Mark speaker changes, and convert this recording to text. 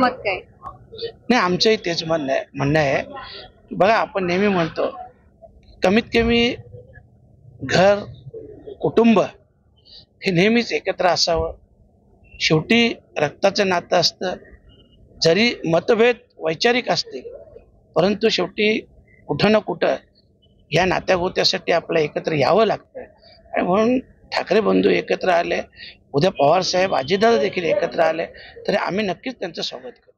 Speaker 1: मत काय?
Speaker 2: नाही, आमचंही तेच म्हणणं आहे. बघा, आपण नेहमी म्हणतो कमीत कमी घर कुटुंब हे नेहमीच एकत्र असावं. शेवटी रक्ताचं नातं असतं. जरी मतभेद वैचारिक असतील परंतु शेवटी कुठं ना कुठं या नात्यागोत्यासाठी आपल्याला एकत्र यावं लागतं. आणि म्हणून ठाकरे बंधू एकत्र आले, उद्या पवार साहेब अजितदादा देखील एकत्र आले तर आम्ही नक्कीच त्यांचं स्वागत करू.